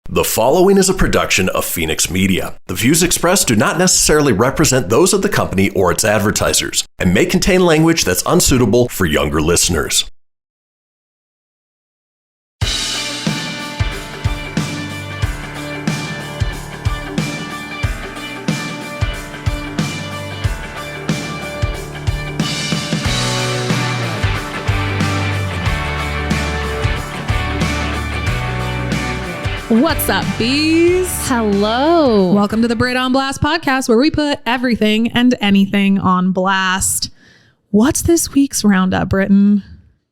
The following is a production of Fenix Media. The views expressed do not necessarily represent those of the company or its advertisers and may contain language that's unsuitable for younger listeners. What's up, bees? Hello. Welcome to the Brit on Blast podcast, where we put everything and anything on blast. What's this week's roundup, Britton?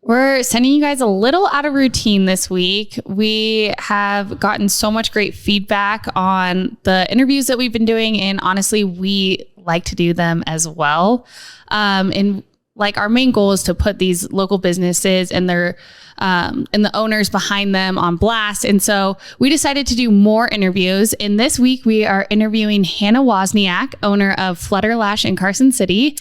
We're sending you guys a little out of routine this week. We have gotten so much great feedback on the interviews that we've been doing, and honestly, we like to do them as well. And like our main goal is to put these local businesses and their and the owners behind them on blast. And so we decided to do more interviews. And this week we are interviewing Hanna Wozniak, owner of Flutter Lash in Carson City.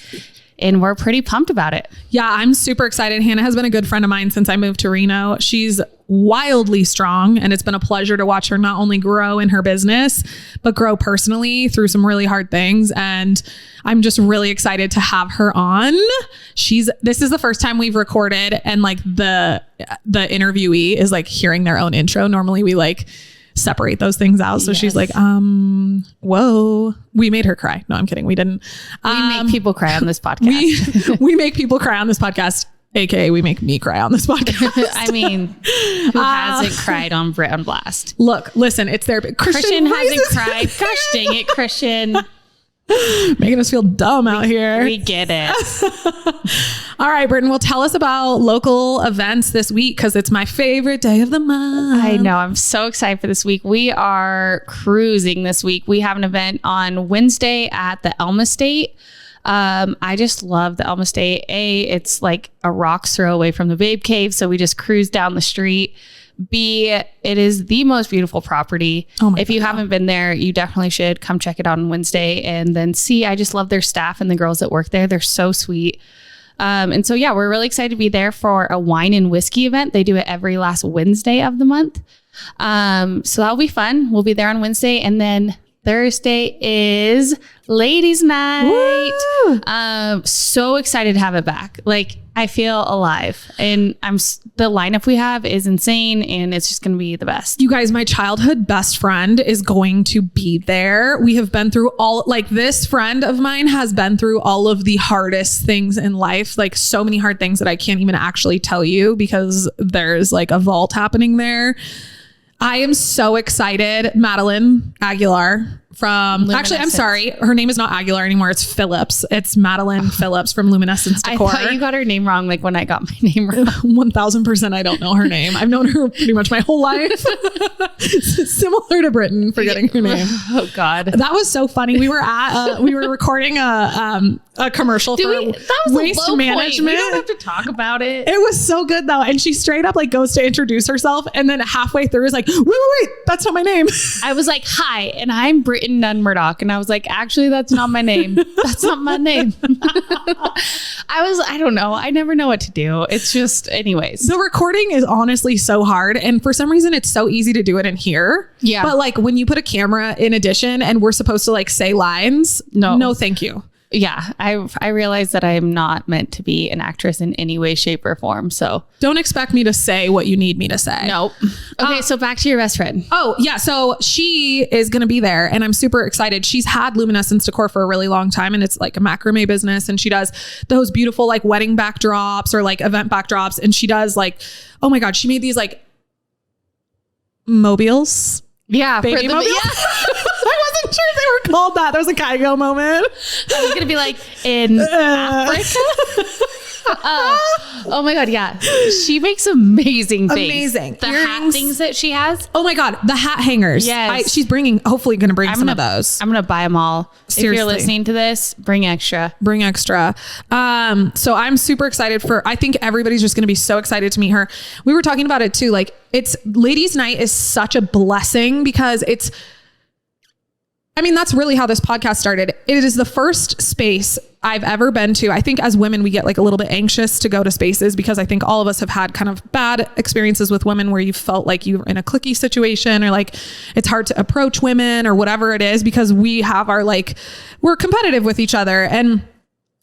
And we're pretty pumped about it. Yeah, I'm super excited. Hanna has been a good friend of mine since I moved to Reno. She's wildly strong, and it's been a pleasure to watch her not only grow in her business, but grow personally through some really hard things. And I'm just really excited to have her on. This is the first time we've recorded, and like the interviewee is like hearing their own intro. Normally we like separate those things out. So yes. She's like, whoa, we made her cry. No, I'm kidding. We didn't. We make people cry on this podcast. We make people cry on this podcast. AKA we make me cry on this podcast. I mean, who hasn't cried on Brit on Blast? Look, listen, it's there. Christian hasn't cried. Gosh dang it, Christian. Making us feel dumb out here. We get it. All right, Britton, well, tell us about local events this week, because it's my favorite day of the month. I know. I'm so excited for this week. We are cruising this week. We have an event on Wednesday at the Elm Estate. I just love the Elm Estate. It's like a rock's throw away from the Babe Cave. So we just cruise down the street. B, it is the most beautiful property. If you haven't been there, you definitely should come check it out on Wednesday. And then C, I just love their staff and the girls that work there. They're so sweet. And so, yeah, we're really excited to be there for a wine and whiskey event. They do it every last Wednesday of the month. So that'll be fun. We'll be there on Wednesday. And then Thursday is ladies' night. So excited to have it back. Like, I feel alive, and the lineup we have is insane, and it's just going to be the best. You guys, my childhood best friend is going to be there. We have been through this friend of mine has been through all of the hardest things in life, like so many hard things that I can't even actually tell you because there's like a vault happening there. I am so excited. Madeline Aguilar from, actually, I'm sorry. Her name is not Aguilar anymore. It's Phillips. It's Madeline Phillips from Insecurity. I thought you got her name wrong. Like when I got my name wrong. 1000% I don't know her name. I've known her pretty much my whole life. Similar to Britton, forgetting her name. Oh God. That was so funny. We were recording a commercial for waste management. We don't have to talk about it. It was so good though. And she straight up like goes to introduce herself. And then halfway through is like, wait, that's not my name. I was like, hi, and I'm Brit Murdock. And I was like, actually, that's not my name. That's not my name. I don't know. I never know what to do. It's just, anyways. The recording is honestly so hard. And for some reason, it's so easy to do it in here. Yeah. But like when you put a camera in addition and we're supposed to like say lines, no, thank you. Yeah, I realize that I am not meant to be an actress in any way, shape, or form. So don't expect me to say what you need me to say. Nope. Okay, so back to your best friend. Oh, yeah. So she is going to be there, and I'm super excited. She's had Luminescence.to for a really long time, and it's like a macrame business, and she does those beautiful like wedding backdrops or like event backdrops, and she does like, oh my God, she made these like mobiles. Yeah, baby mobiles. Yeah. I wasn't sure they were called that. There was a Kygo moment. I was gonna be like, in Africa. Oh my God, yeah. She makes amazing things. Amazing. The hat things that she has. Oh my God, the hat hangers. Yes. She's hopefully going to bring some of those. I'm going to buy them all. Seriously. If you're listening to this, bring extra. Bring extra. So I'm super excited I think everybody's just going to be so excited to meet her. We were talking about it too. Like, it's ladies' night is such a blessing because that's really how this podcast started. It is the first space I've ever been to. I think as women, we get like a little bit anxious to go to spaces because I think all of us have had kind of bad experiences with women where you felt like you were in a cliquey situation or like it's hard to approach women or whatever it is because we have our like, we're competitive with each other. And,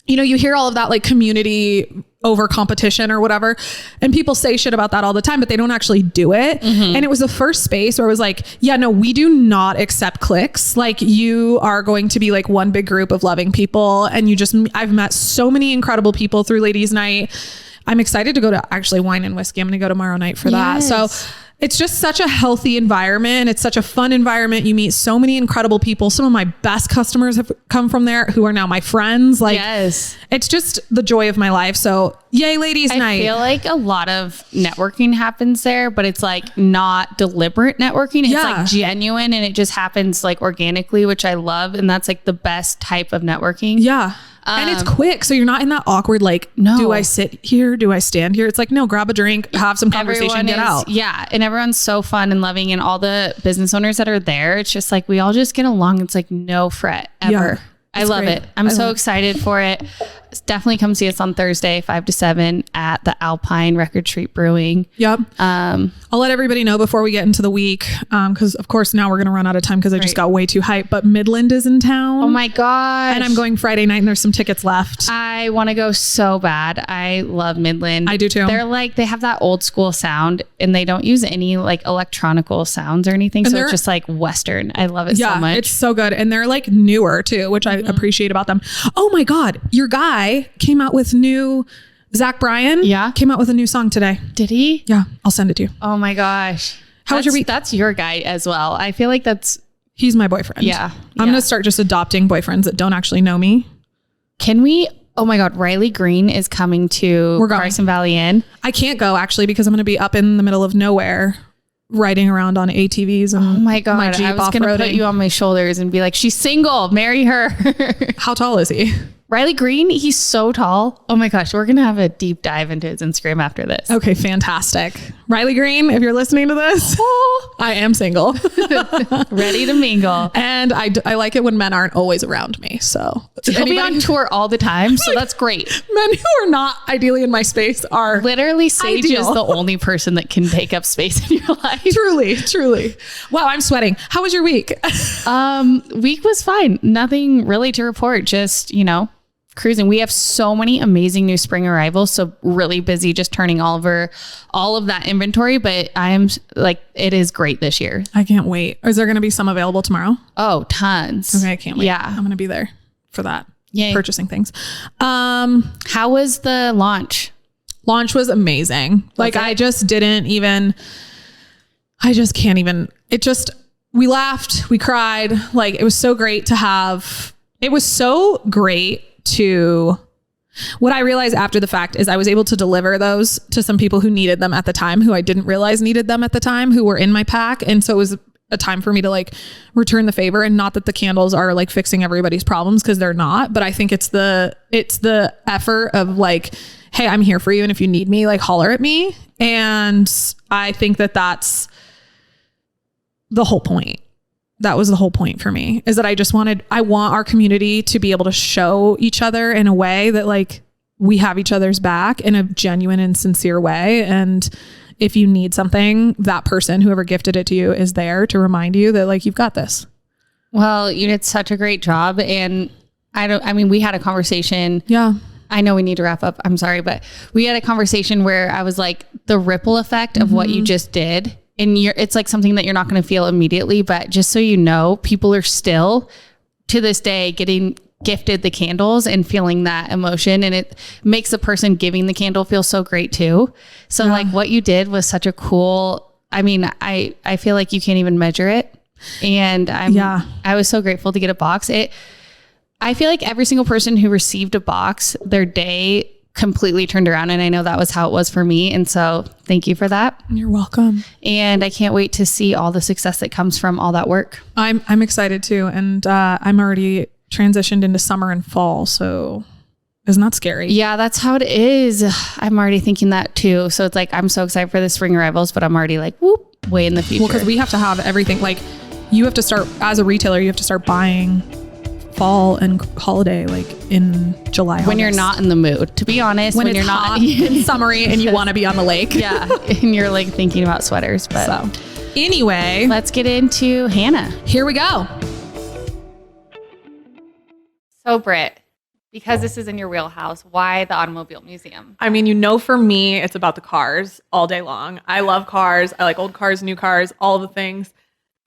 you know, you hear all of that like community over competition or whatever. And people say shit about that all the time, but they don't actually do it. Mm-hmm. And it was the first space where it was like, yeah, no, we do not accept cliques. Like you are going to be like one big group of loving people. And I've met so many incredible people through ladies' night. I'm excited to go to actually Wine and Whiskey. I'm going to go tomorrow night for that. So it's just such a healthy environment. It's such a fun environment. You meet so many incredible people. Some of my best customers have come from there who are now my friends. Like, it's just the joy of my life. So yay, ladies' night. I feel like a lot of networking happens there, but it's like not deliberate networking. It's like genuine and it just happens like organically, which I love. And that's like the best type of networking. Yeah. And it's quick. So you're not in that awkward, like, do I sit here? Do I stand here? It's like, no, grab a drink, have some conversation, get out. Yeah. And everyone's so fun and loving. And all the business owners that are there, it's just like, we all just get along. It's like no fret ever. Yeah, I love it. I'm so excited for it. Definitely come see us on Thursday, 5 to 7 at the Alpine Record Street Brewing. Yep. I'll let everybody know before we get into the week. Cause of course now we're going to run out of time cause I just got way too hyped, but Midland is in town. Oh my gosh. And I'm going Friday night and there's some tickets left. I want to go so bad. I love Midland. I do too. They're like, they have that old school sound and they don't use any like electronical sounds or anything. And so it's just like Western. I love it so much. It's so good. And they're like newer too, which I appreciate about them. Oh my God. Your guy came out with new Zach Bryan came out with a new song today. Did he? Yeah, I'll send it to you. Oh my gosh. How was your week? That's your guy as well. I feel like he's my boyfriend. Yeah. I'm going to start just adopting boyfriends that don't actually know me. Can we? Oh my God. Riley Green is coming to Carson Valley Inn. I can't go actually because I'm going to be up in the middle of nowhere riding around on ATVs and oh my God, my Jeep I was going to put you on my shoulders and be like, she's single, marry her. How tall is he? Riley Green, he's so tall. Oh my gosh, we're going to have a deep dive into his Instagram after this. Okay, fantastic. Riley Green, if you're listening to this, I am single. Ready to mingle. And I like it when men aren't always around me. So he'll be on tour all the time. So that's great. Men who are not ideally in my space are literally Sage ideal. Is the only person that can take up space in your life. Truly. Wow, I'm sweating. How was your week? Week was fine. Nothing really to report. Just, cruising. We have so many amazing new spring arrivals. So really busy just turning over all of that inventory. But I am like, it is great this year. I can't wait. Is there going to be some available tomorrow? Oh, tons. Okay, I can't wait. Yeah. I'm going to be there for that. Yay. Purchasing things. How was the launch? Launch was amazing. Like I just can't even, we laughed, we cried. Like it was so great to have, what I realized after the fact is I was able to deliver those to some people who needed them at the time, who I didn't realize needed them at the time, who were in my pack. And so it was a time for me to like return the favor, and not that the candles are like fixing everybody's problems, because they're not, but I think it's the effort of like, hey, I'm here for you. And if you need me, like holler at me. And I think that that's the whole point. That was the whole point for me, is that I want our community to be able to show each other in a way that like we have each other's back in a genuine and sincere way. And if you need something, that person, whoever gifted it to you, is there to remind you that like, you've got this. Well, you did such a great job. And we had a conversation. Yeah. I know we need to wrap up. I'm sorry, but we had a conversation where I was like, the ripple effect of what you just did. And it's like something that you're not going to feel immediately, but just so you know, people are still to this day getting gifted the candles and feeling that emotion. And it makes the person giving the candle feel so great too. So like what you did was such a cool, I feel like you can't even measure it. And I was so grateful to get a box. I feel like every single person who received a box, their day completely turned around. And I know that was how it was for me. And so thank you for that. You're welcome. And I can't wait to see all the success that comes from all that work. I'm excited too. And I'm already transitioned into summer and fall. So isn't that scary? Yeah, that's how it is. I'm already thinking that too. So it's like, I'm so excited for the spring arrivals, but I'm already like, way in the future. Well, because we have to have everything. Like you have to start, as a retailer, you have to start buying fall and holiday, like in July. When you're not in the mood, to be honest, when you're not in summery and you want to be on the lake. Yeah. And you're like thinking about sweaters. But so anyway, let's get into Hanna. Here we go. So Britt, because this is in your wheelhouse, why the Automobile Museum? I mean, for me, it's about the cars all day long. I love cars. I like old cars, new cars, all the things.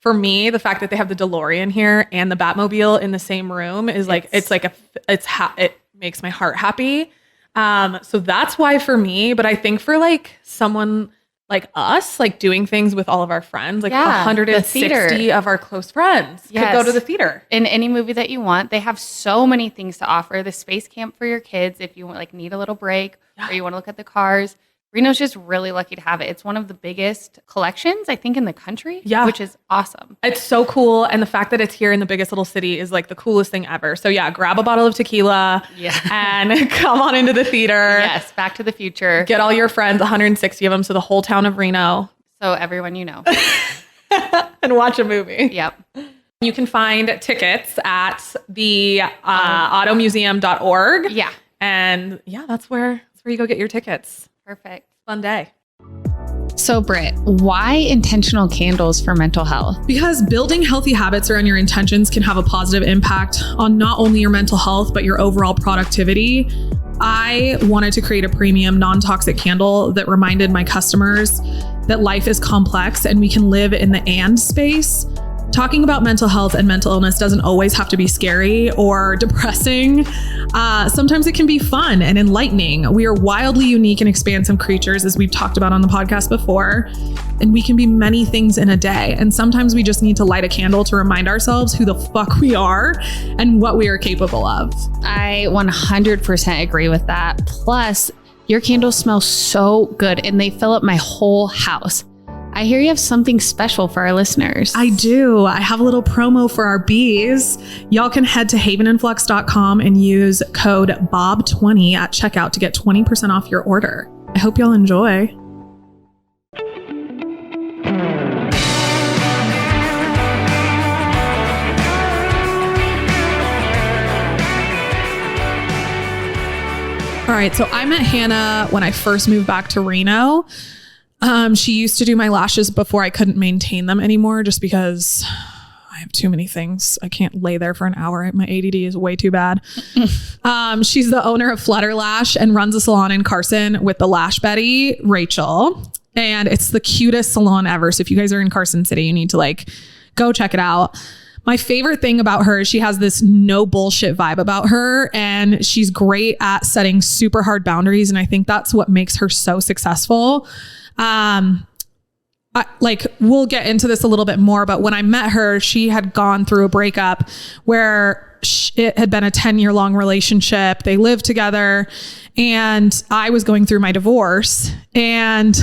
For me, the fact that they have the DeLorean here and the Batmobile in the same room is like, it makes my heart happy. So that's why for me, but I think for like someone like us, like doing things with all of our friends, like 160 of our close friends could go to the theater. In any movie that you want. They have so many things to offer. The space camp for your kids, if you like need a little break or you want to look at the cars. Reno's just really lucky to have it. It's one of the biggest collections, I think, in the country, which is awesome. It's so cool. And the fact that it's here in the biggest little city is like the coolest thing ever. So yeah, grab a bottle of tequila and come on into the theater. Yes, Back to the Future. Get all your friends, 160 of them, so the whole town of Reno. So everyone you know. And watch a movie. Yep. You can find tickets at the automuseum.org. Yeah. And yeah, that's where you go get your tickets. Perfect. Fun day. So Britt, why intentional candles for mental health? Because building healthy habits around your intentions can have a positive impact on not only your mental health, but your overall productivity. I wanted to create a premium non-toxic candle that reminded my customers that life is complex and we can live in the and space. Talking about mental health and mental illness doesn't always have to be scary or depressing. Sometimes it can be fun and enlightening. We are wildly unique and expansive creatures, as we've talked about on the podcast before, and we can be many things in a day. And sometimes we just need to light a candle to remind ourselves who the fuck we are and what we are capable of. I 100% agree with that. Plus, your candles smell so good and they fill up my whole house. I hear you have something special for our listeners. I do. I have a little promo for our bees. Y'all can head to havenandflux.com and use code BOB20 at checkout to get 20% off your order. I hope y'all enjoy. All right, so I met Hanna when I first moved back to Reno. She used to do my lashes before I couldn't maintain them anymore just because I have too many things. I can't lay there for an hour. My ADD is way too bad. She's the owner of Flutter Lash and runs a salon in Carson with the Lash Betty, Rachel. And it's the cutest salon ever. So if you guys are in Carson City, you need to like go check it out. My favorite thing about her is she has this no bullshit vibe about her, and she's great at setting super hard boundaries. And I think that's what makes her so successful. We'll get into this a little bit more, but when I met her, she had gone through a breakup where it had been a 10-year-long relationship. They lived together, and I was going through my divorce and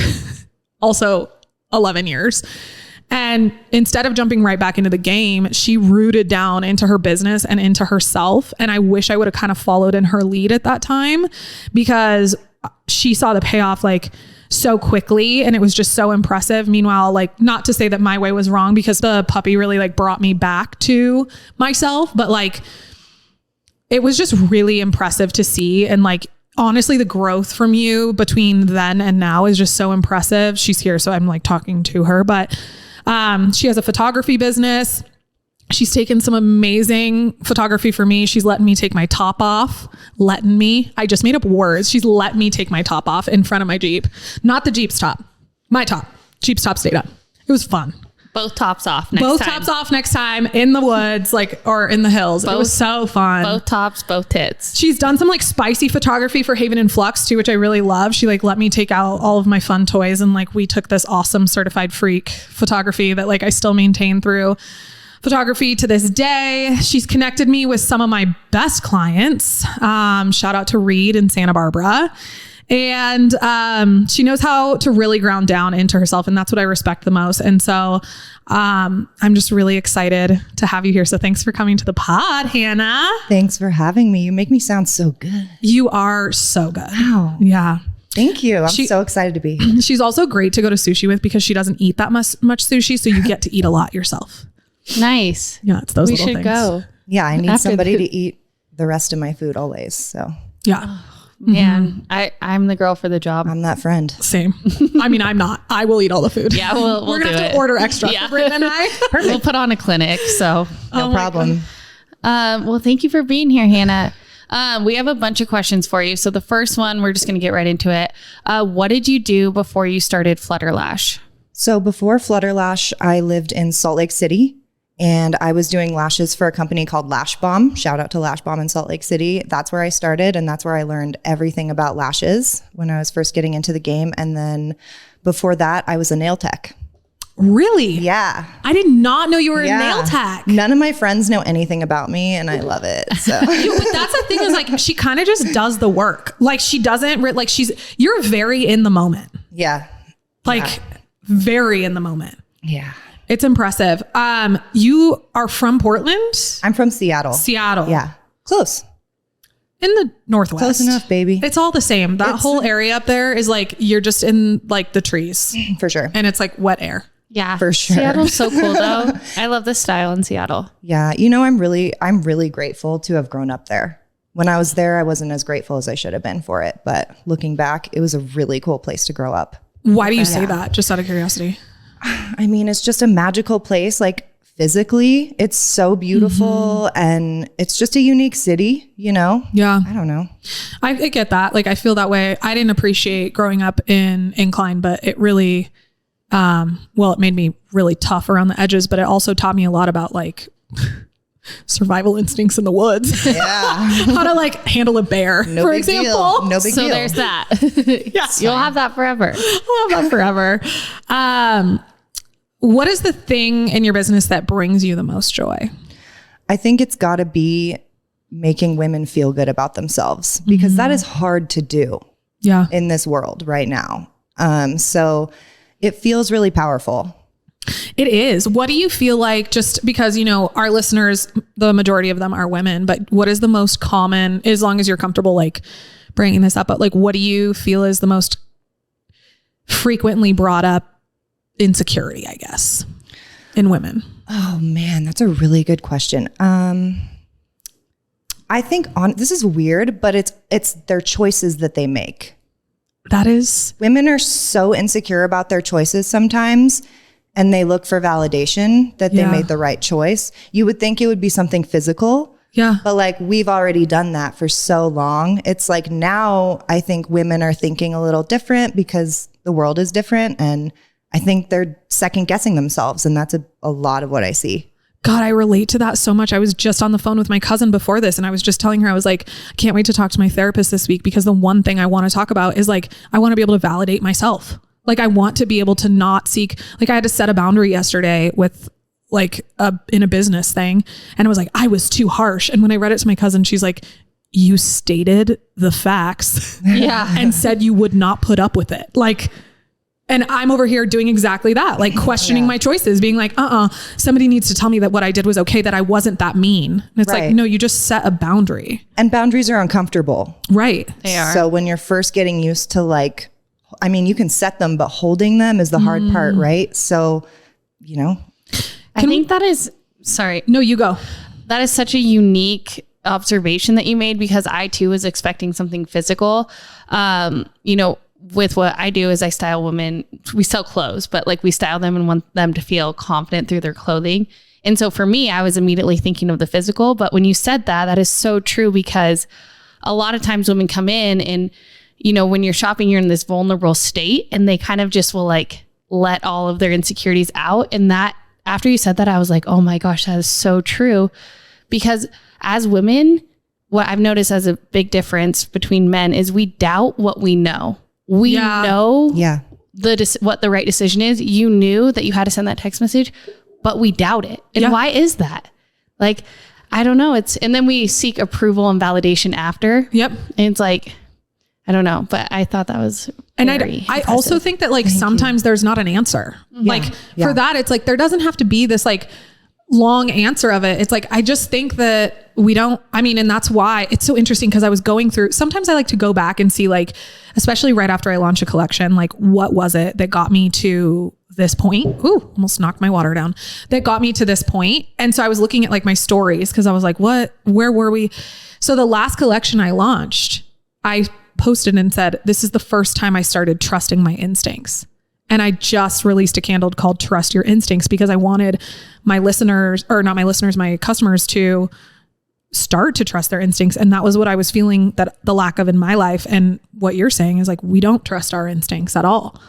also 11 years. And instead of jumping right back into the game, she rooted down into her business and into herself. And I wish I would have kind of followed in her lead at that time, because she saw the payoff like so quickly, and it was just so impressive. Meanwhile, like, not to say that my way was wrong, because the puppy really like brought me back to myself, but like, it was just really impressive to see. And like, honestly, the growth from you between then and now is just so impressive. She's here, so I'm like talking to her, but she has a photography business. She's taken some amazing photography for me. She's letting me take my top off. I just made up words. She's let me take my top off in front of my Jeep. Not the Jeep's top. My top. Jeep's top stayed up. It was fun. Both tops off next time. Both tops off next time in the woods, or in the hills. It was so fun. Both tops, both tits. She's done some like spicy photography for Haven and Flux too, which I really love. She like let me take out all of my fun toys, and like we took this awesome certified freak photography that like I still maintain through photography to this day. She's connected me with some of my best clients. Shout out to Reed in Santa Barbara. And she knows how to really ground down into herself. And that's what I respect the most. And so I'm just really excited to have you here. So thanks for coming to the pod, Hanna. Thanks for having me. You make me sound so good. You are so good. Wow. Yeah. Thank you. I'm so excited to be here. She's also great to go to sushi with, because she doesn't eat that much sushi. So you get to eat a lot yourself. Nice. Yeah, it's those little things. We should go. Yeah, I need somebody to eat the rest of my food always. So Yeah. Man, I'm the girl for the job. I'm that friend. Same. I mean, I'm not. I will eat all the food. Yeah, we're We're going to do have it. to order extra for Britt and I. We'll put on a clinic. So No problem. well, thank you for being here, Hanna. We have a bunch of questions for you. So the first one, we're just going to get right into it. What did you do before you started Flutter Lash? So before Flutter Lash, I lived in Salt Lake City. And I was doing lashes for a company called Lash Bomb. Shout out to Lash Bomb in Salt Lake City. That's where I started. And that's where I learned everything about lashes when I was first getting into the game. And then before that, I was a nail tech. Really? Yeah. I did not know you were a nail tech. None of my friends know anything about me and I love it. So But that's the thing is like, she kind of just does the work. Like she doesn't like you're very in the moment. yeah. Like very in the moment. Yeah. It's impressive. You are from Portland? I'm from Seattle. Seattle. Yeah. Close. In the Northwest. Close enough, baby. It's all the same. That whole area up there is like, you're just in like the trees For sure. and it's like wet air. Yeah, For sure. Seattle's so cool though. I love the style in Seattle. Yeah. You know, I'm really grateful to have grown up there. When I was there, I wasn't as grateful as I should have been for it. But looking back, it was a really cool place to grow up. Why do you say that? Just out of curiosity. I mean, it's just a magical place. Like physically, it's so beautiful and it's just a unique city, you know? Yeah. I don't know. I get that. Like I feel that way. I didn't appreciate growing up in Incline, but it really, it made me really tough around the edges, but it also taught me a lot about like survival instincts in the woods. Yeah. How to like handle a bear, No for big example. deal. No big So deal. there's that. Yes. You'll have that forever. I'll have that forever. What is the thing in your business that brings you the most joy? I think it's got to be making women feel good about themselves because that is hard to do Yeah. in this world right now. So it feels really powerful. It is. What do you feel like, just because, you know, our listeners, the majority of them are women, but what is the most common, as long as you're comfortable like bringing this up, but like, what do you feel is the most frequently brought up insecurity, I guess, in women? Oh man, that's a really good question. I think this is weird, but it's their choices that they make. That is. Women are so insecure about their choices sometimes, and they look for validation that they made the right choice. You would think it would be something physical. Yeah. But like we've already done that for so long. It's like now I think women are thinking a little different because the world is different. And I think they're second guessing themselves. And that's a lot of what I see. God, I relate to that so much. I was just on the phone with my cousin before this and I was just telling her, I was like, I can't wait to talk to my therapist this week because the one thing I want to talk about is like, I want to be able to validate myself. Like I want to be able to not seek, like I had to set a boundary yesterday with like in a business thing. And I was like, I was too harsh. And when I read it to my cousin, she's like, you stated the facts and said you would not put up with it. Like, and I'm over here doing exactly that, like questioning my choices, being like, somebody needs to tell me that what I did was okay, that I wasn't that mean. And it's like, no, you just set a boundary. And boundaries are uncomfortable. Right. They are. So when you're first getting used to like, I mean, you can set them, but holding them is the hard part, right? So, you know. I think that is, sorry. No, you go. That is such a unique observation that you made because I too was expecting something physical. You know, with what I do is I style women, we sell clothes, but like we style them and want them to feel confident through their clothing. And so for me, I was immediately thinking of the physical, but when you said that, that is so true because a lot of times women come in and, you know, when you're shopping, you're in this vulnerable state and they kind of just will like let all of their insecurities out. And that, after you said that, I was like, oh my gosh, that is so true. Because as women, what I've noticed as a big difference between men is we doubt what we know. We know what the right decision is. You knew that you had to send that text message, but we doubt it. And why is that? Like, I don't know. And then we seek approval and validation after. Yep. And it's like, I don't know, but I thought that was very I also think that like sometimes there's not an answer. Like for that, it's like, there doesn't have to be this like long answer of it. It's like, I just think that we don't, I mean, and that's why it's so interesting because I was going through, sometimes I like to go back and see like, especially right after I launch a collection, like what was it that got me to this point. Ooh, almost knocked my water down. That got me to this point. And so I was looking at like my stories because I was like, where were we? So the last collection I launched, I posted and said, this is the first time I started trusting my instincts. And I just released a candle called Trust Your Instincts because I wanted my listeners, or not my listeners, my customers to start to trust their instincts. And that was what I was feeling that the lack of in my life. And what you're saying is like, we don't trust our instincts at all.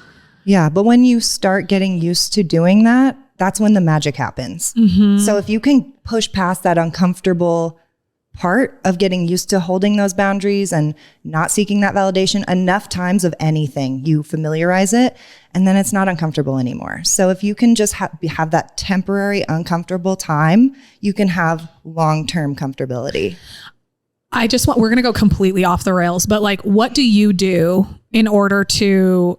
Yeah. But when you start getting used to doing that, that's when the magic happens. Mm-hmm. So if you can push past that uncomfortable part of getting used to holding those boundaries and not seeking that validation enough times of anything, you familiarize it, and then it's not uncomfortable anymore. So if you can just have that temporary uncomfortable time, you can have long-term comfortability. we're going to go completely off the rails, but like, what do you do in order to,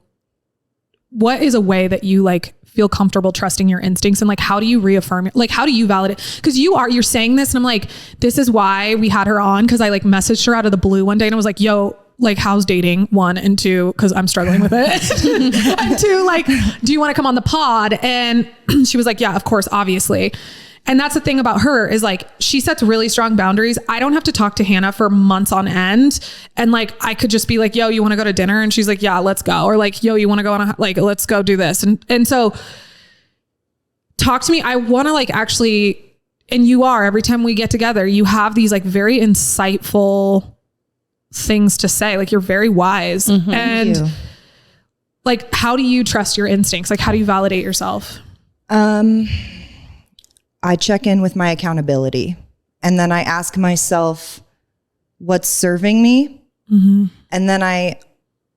what is a way that you like feel comfortable trusting your instincts? And like, how do you reaffirm it? Like, how do you validate? Cause you're saying this and I'm like, this is why we had her on. Cause I like messaged her out of the blue one day and I was like, yo, like, how's dating? 1 and 2, cause I'm struggling with it. And 2, like, do you want to come on the pod? And she was like, yeah, of course, obviously. And that's the thing about her is like, she sets really strong boundaries. I don't have to talk to Hanna for months on end. And like, I could just be like, yo, you want to go to dinner? And she's like, yeah, let's go. Or like, yo, you want to go on let's go do this. And so talk to me. I want to like actually, and you are, every time we get together, you have these like very insightful things to say. Like you're very wise. Mm-hmm. And like, how do you trust your instincts? Like, how do you validate yourself? I check in with my accountability and then I ask myself what's serving me. Mm-hmm. And then I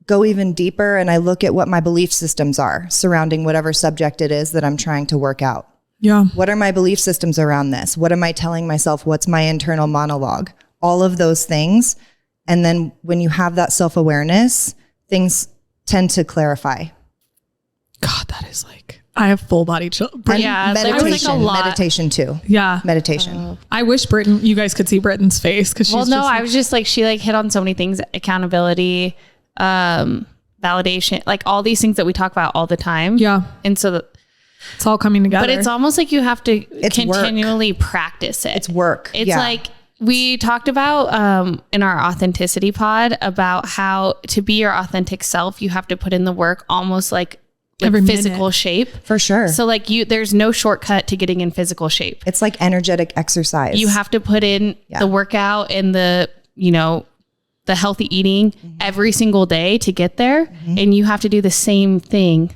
go even deeper and I look at what my belief systems are surrounding whatever subject it is that I'm trying to work out. Yeah. What are my belief systems around this? What am I telling myself? What's my internal monologue? All of those things. And then when you have that self-awareness, things tend to clarify. God, that is like, I have full body chill. Yeah, meditation too. Yeah. Meditation. I wish you guys could see Britton's face. Cause she's I was just like, she like hit on so many things, accountability, validation, like all these things that we talk about all the time. Yeah. And so it's all coming together. But it's almost like you have to continually practice it. It's work. It's like, we talked about in our authenticity pod about how to be your authentic self, you have to put in the work almost like every physical shape. For sure. So like there's no shortcut to getting in physical shape. It's like energetic exercise. You have to put in the workout and the healthy eating every single day to get there. Mm-hmm. And you have to do the same thing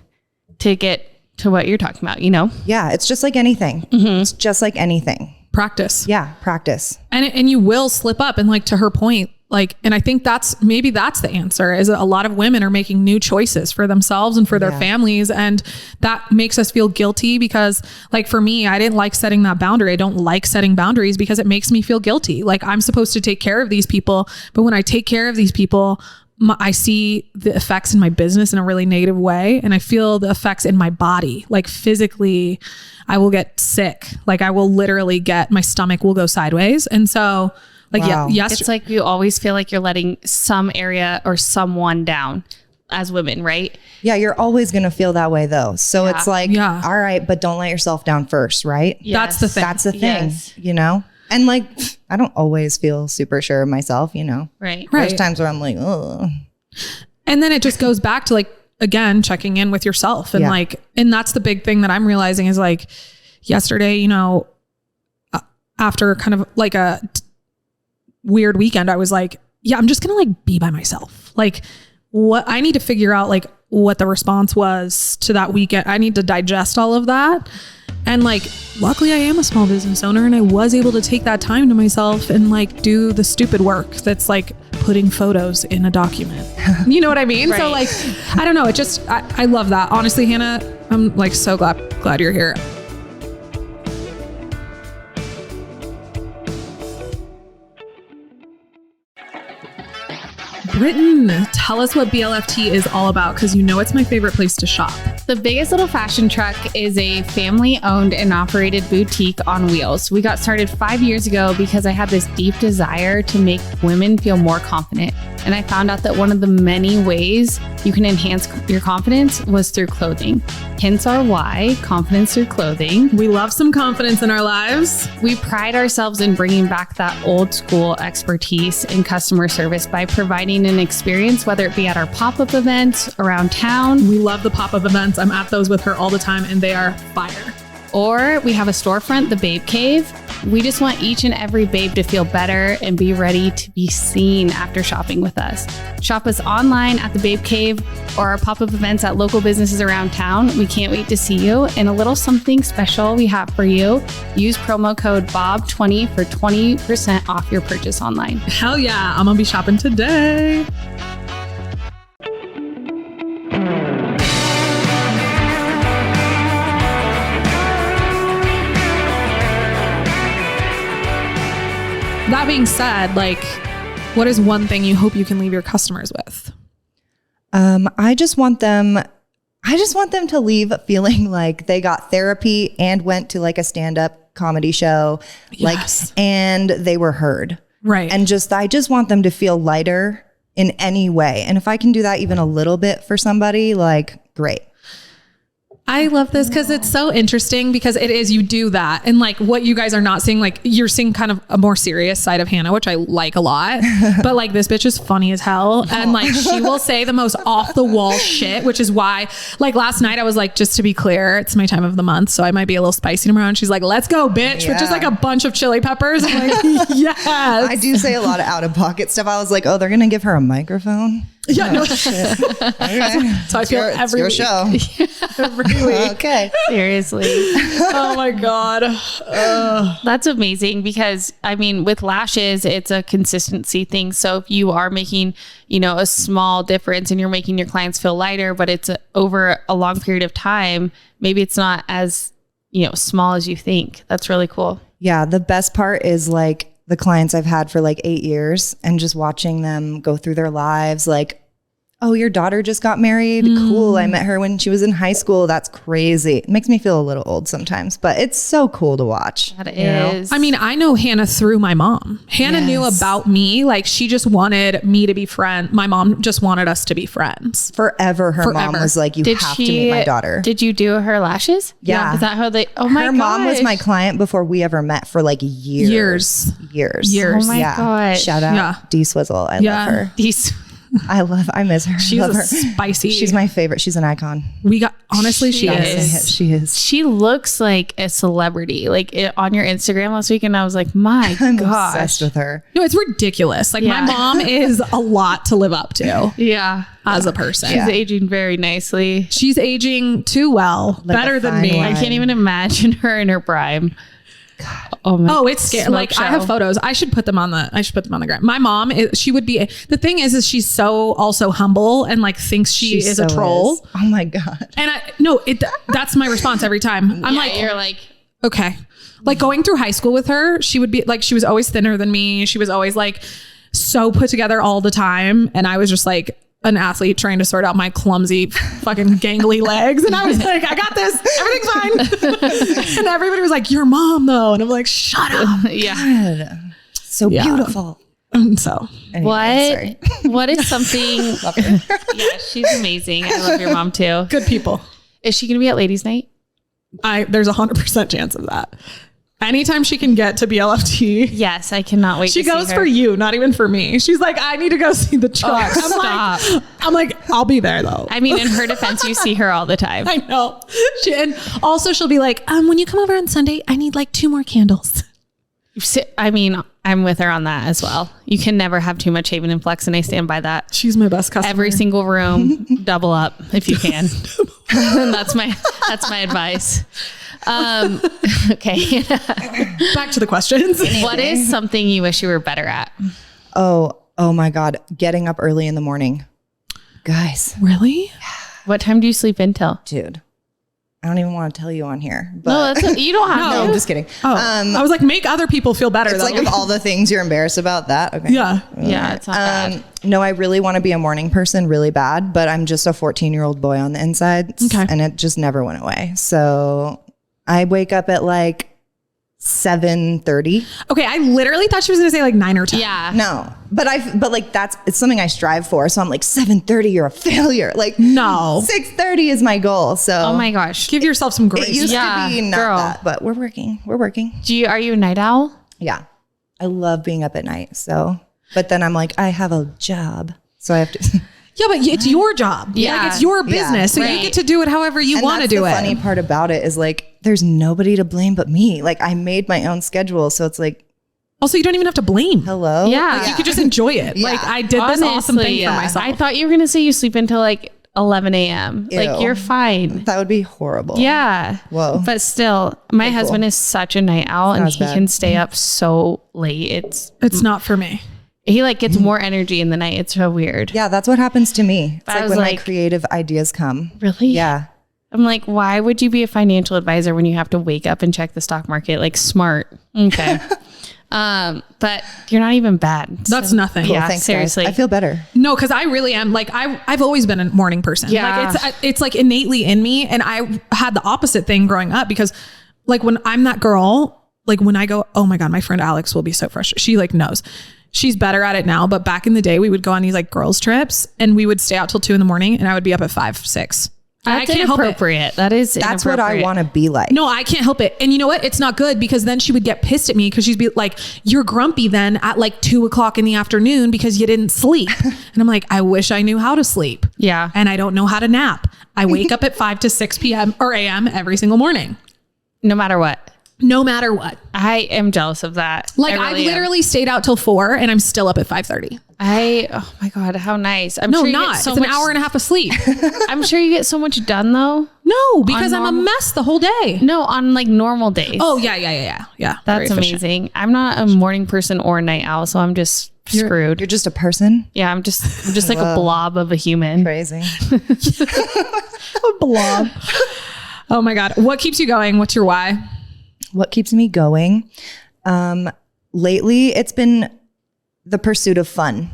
to get to what you're talking about, Yeah. It's just like anything. Mm-hmm. It's just like anything. Practice. Yeah. Practice. And you will slip up. And like, to her point, like, and I think that's the answer is a lot of women are making new choices for themselves and for their families. And that makes us feel guilty because like for me, I didn't like setting that boundary. I don't like setting boundaries because it makes me feel guilty. Like I'm supposed to take care of these people. But when I take care of these people, I see the effects in my business in a really negative way. And I feel the effects in my body, like physically, I will get sick. Like I will literally my stomach will go sideways. And so like, it's like you always feel like you're letting some area or someone down as women, right? Yeah. You're always going to feel that way though. So it's like, all right, but don't let yourself down first. Right. Yes. That's the thing. That's the thing, and like, I don't always feel super sure of myself, Right. There's times where I'm like, oh. And then it just goes back to like, again, checking in with yourself. And like, and that's the big thing that I'm realizing is like yesterday, after kind of like a weird weekend, I was like, I'm just going to like be by myself. Like what I need to figure out, like what the response was to that weekend. I need to digest all of that. And like, luckily I am a small business owner and I was able to take that time to myself and like do the stupid work that's like putting photos in a document. You know what I mean? Right. So like, I don't know. It just, I love that. Honestly, Hanna, I'm like so glad you're here. Britton, tell us what BLFT is all about because it's my favorite place to shop. The Biggest Little Fashion Truck is a family-owned and operated boutique on wheels. We got started 5 years ago because I had this deep desire to make women feel more confident. And I found out that one of the many ways you can enhance your confidence was through clothing. Hence our why, confidence through clothing. We love some confidence in our lives. We pride ourselves in bringing back that old school expertise in customer service by providing an experience, whether it be at our pop-up events around town. We love the pop-up events. I'm at those with her all the time and they are fire. Or we have a storefront, the Babe Cave. We just want each and every babe to feel better and be ready to be seen after shopping with us. Shop us online at the Babe Cave or our pop-up events at local businesses around town. We can't wait to see you. And a little something special we have for you. Use promo code BOB20 for 20% off your purchase online. Hell yeah, I'm gonna be shopping today. That being said, like, what is one thing you hope you can leave your customers with? I just want them to leave feeling like they got therapy and went to like a stand-up comedy show, Yes. and they were heard. Right. And I just want them to feel lighter in any way. And if I can do that even a little bit for somebody, like, great. I love this because it's so interesting because it is, you do that. And like what you guys are not seeing, like you're seeing kind of a more serious side of Hanna, which I like a lot, but like this bitch is funny as hell. And like, she will say the most off the wall shit, which is why like last night I was like, just to be clear, it's my time of the month. So I might be a little spicy tomorrow. And she's like, let's go bitch, which is like a bunch of chili peppers. I'm like, yes. I do say a lot of out of pocket stuff. I was like, oh, they're going to give her a microphone. Yeah, no shit. Okay. So I feel every your week. show. Every week. Okay. Seriously. Oh my God. That's amazing because I mean, with lashes, it's a consistency thing. So if you are making, a small difference and you're making your clients feel lighter, but it's over a long period of time, maybe it's not as, small as you think. That's really cool. Yeah. The best part is like the clients I've had for like 8 years and just watching them go through their lives. Like, oh, your daughter just got married. Cool. I met her when she was in high school. That's crazy. It makes me feel a little old sometimes, but it's so cool to watch. That is. I mean, I know Hanna through my mom. Hanna knew about me. Like she just wanted me to be friends. My mom just wanted us to be friends. Forever. Her mom was like, you have to meet my daughter. Did you do her lashes? Yeah. Is that how they, oh my god. Her mom was my client before we ever met for like years. Oh my gosh. Shout out D Swizzle. I love her. I miss her. She's love her. Spicy. She's my favorite. She's an icon. Honestly, she is. She is. She looks like a celebrity. Like on your Instagram last week, and I was like, my I'm gosh. obsessed with her. No, it's ridiculous. Like my mom is a lot to live up to. Yeah. As a person. She's aging very nicely. She's aging too well. Like better than me. I can't even imagine her in her prime. God. Oh, it's scary. Like I have photos. I should put them on the gram. My mom she would be, the thing is she's so also humble and like thinks she is a troll. Oh my God. And that's my response every time. I'm like, you're like, okay. Like going through high school with her, she would be like, she was always thinner than me. She was always like so put together all the time. And I was just like an athlete trying to sort out my clumsy fucking gangly legs. And I was like, I got this. Everything's fine. And everybody was like, your mom though. And I'm like, shut up. Yeah. God. So beautiful. So anyway, what is something? Love her. Yeah, she's amazing. I love your mom too. good people. Is she going to be at Ladies Night? There's 100% chance of that. Anytime she can get to BLFT. Yes, I cannot wait She to see her. goes for you, not even for me. She's like, I need to go see the truck. I'm like, I'll be there though. I mean, in her defense, you see her all the time. I know. And also she'll be like, when you come over on Sunday, I need like 2 more candles. I mean, I'm with her on that as well. You can never have too much Haven and Flux, and I stand by that. She's my best customer. Every single room, double up if you can. That's my advice. Okay. Back to the questions. What is something you wish you were better at? Oh my God. Getting up early in the morning. Guys. Really? What time do you sleep until? Dude. I don't even want to tell you on here. But No, you don't have no, to. I'm just kidding. I was like, make other people feel better. It's Though. like of all the things you're embarrassed about that. Okay. Yeah. Yeah, it's not bad. No, I really want to be a morning person really bad, but I'm just a 14-year-old boy on the inside. Okay. And it just never went away. So I wake up at like 7:30. Okay. I literally thought she was going to say like 9 or 10. Yeah. No, but like it's something I strive for. So I'm like 7:30, you're a failure. Like No. 6:30 is my goal. So Oh my gosh. Give yourself some it grace. used Yeah, to be not girl. that, but we're working. Are you a night owl? Yeah. I love being up at night. So, but then I'm like, I have a job. So I have to. Yeah, but it's your job. Yeah. Like it's your business. So you right. get to do it however you And want to that's do the it. funny part about it is like, there's nobody to blame but me. Like I made my own schedule. So it's like, Also, you don't even have to blame. hello. Yeah. Like, you could just enjoy it. Yeah. Like I did this awesome thing Honestly, for myself. I thought you were going to say you sleep until like 11 a.m. Like Ew. you're fine. That would be horrible. Yeah. Whoa. But still, my husband is such a night owl and Sounds he bad. can stay up so late. it's not for me. He like gets more energy in the night. It's so weird. Yeah, that's what happens to me. It's But I like was when my like- creative ideas come. Really? Yeah. I'm like, why would you be a financial advisor when you have to wake up and check the stock market? Like smart. Okay. But you're not even bad. That's nothing. Yeah, Thanks, seriously. guys. I feel better. No, because I really am. Like I've always been a morning person. Yeah. Like it's like innately in me, and I had the opposite thing growing up because, like, when I'm that girl, like when I go, oh my god, my friend Alex will be so frustrated. She like knows. She's better at it now, but back in the day, we would go on these like girls trips, and we would stay out till 2 a.m, and I would be up at 5, 6. I That's can't help it. inappropriate. That is That's what I inappropriate. want to be like. No, I can't help it. And you know what? It's not good because then she would get pissed at me because she'd be like, you're grumpy then at like 2 o'clock in the afternoon because you didn't sleep. And I'm like, I wish I knew how to sleep. Yeah. And I don't know how to nap. I wake up at 5 to 6 p.m. or a.m. every single morning, No matter what. no matter what. I am jealous of that. Like I I've really am. literally stayed out till 4 and I'm still up at 5:30. Oh my God, how nice. I'm No, sure you not. get so it's much, an hour and a half of sleep. I'm sure you get so much done though. No, because I'm a normal- mess the whole day. No, on like normal days. Oh, yeah. Yeah. that's Very efficient. amazing. I'm not a morning person or a night owl, so I'm just screwed. You're just a person. Yeah, I'm just like a blob of a human. Crazy. A blob. Oh my God. What keeps you going? What's your why? What keeps me going? Lately, it's been the pursuit of fun.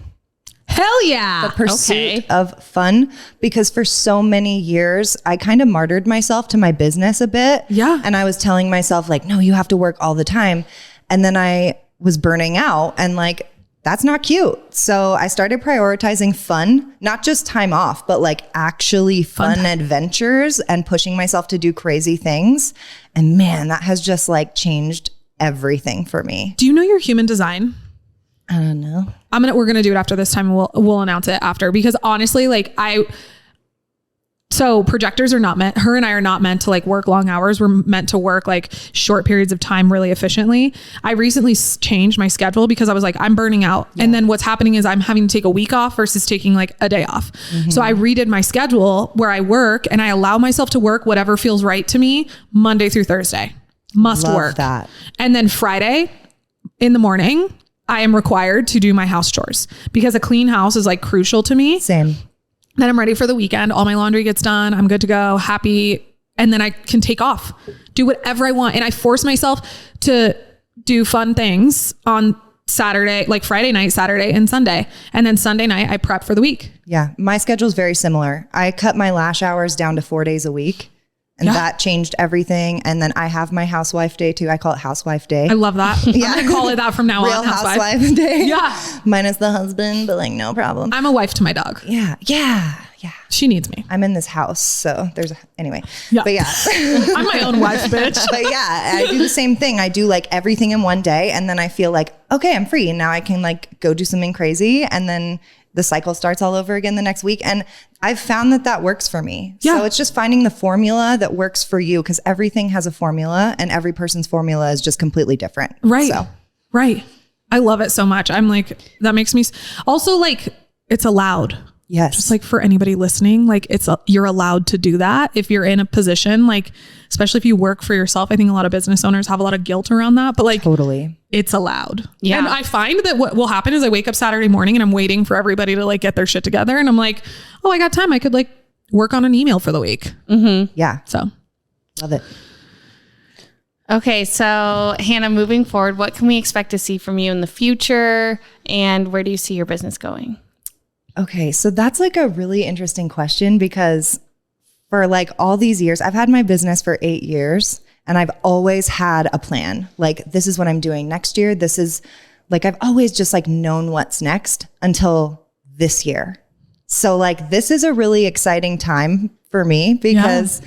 Hell yeah. The pursuit Okay. of fun, because for so many years, I kind of martyred myself to my business a bit. Yeah. And I was telling myself like, no, you have to work all the time. And then I was burning out and like, that's not cute. So I started prioritizing fun, not just time off, but like actually fun adventures and pushing myself to do crazy things. And man, that has just like changed everything for me. Do you know your human design? I don't know. We're gonna do it after this time. We'll announce it after, because honestly, like so projectors are not meant, her and I are not meant to like work long hours. We're meant to work like short periods of time really efficiently. I recently changed my schedule because I was like, I'm burning out. Yeah. And then what's happening is I'm having to take a week off versus taking like a day off. Mm-hmm. So I redid my schedule where I work and I allow myself to work whatever feels right to me Monday through Thursday. Must Love work. that. And then Friday in the morning, I am required to do my house chores because a clean house is like crucial to me. Same. Then I'm ready for the weekend. All my laundry gets done. I'm good to go, happy. And then I can take off, do whatever I want. And I force myself to do fun things on Saturday, like Friday night, Saturday and Sunday. And then Sunday night, I prep for the week. Yeah. My schedule's very similar. I cut my lash hours down to 4 days a week. And that changed everything. And then I have my housewife day too. I call it housewife day. I love that. Yeah. I'm going to call it that from now Real on. housewife day. Yeah. Minus the husband, but like no problem. I'm a wife to my dog. Yeah. She needs me. I'm in this house. So anyway. Yeah. But yeah. I'm my own wife, bitch. But yeah, I do the same thing. I do like everything in one day. And then I feel like, okay, I'm free. And now I can like go do something crazy. And then the cycle starts all over again the next week. And I've found that works for me. Yeah. So it's just finding the formula that works for you, because everything has a formula and every person's formula is just completely different. Right. So Right. I love it so much. I'm like, that makes me also like, it's allowed. yes. Just like for anybody listening, like you're allowed to do that if you're in a position, like, especially if you work for yourself. I think a lot of business owners have a lot of guilt around that, but like Totally. it's allowed. Yeah. And I find that what will happen is I wake up Saturday morning and I'm waiting for everybody to like get their shit together. And I'm like, oh, I got time. I could like work on an email for the week. Yeah. So Love it. Okay, so Hanna, moving forward, what can we expect to see from you in the future, and where do you see your business going? Okay, so that's like a really interesting question because for like all these years, I've had my business for 8 years and I've always had a plan. Like, this is what I'm doing next year. This is like, I've always just like known what's next until this year. So like, this is a really exciting time for me because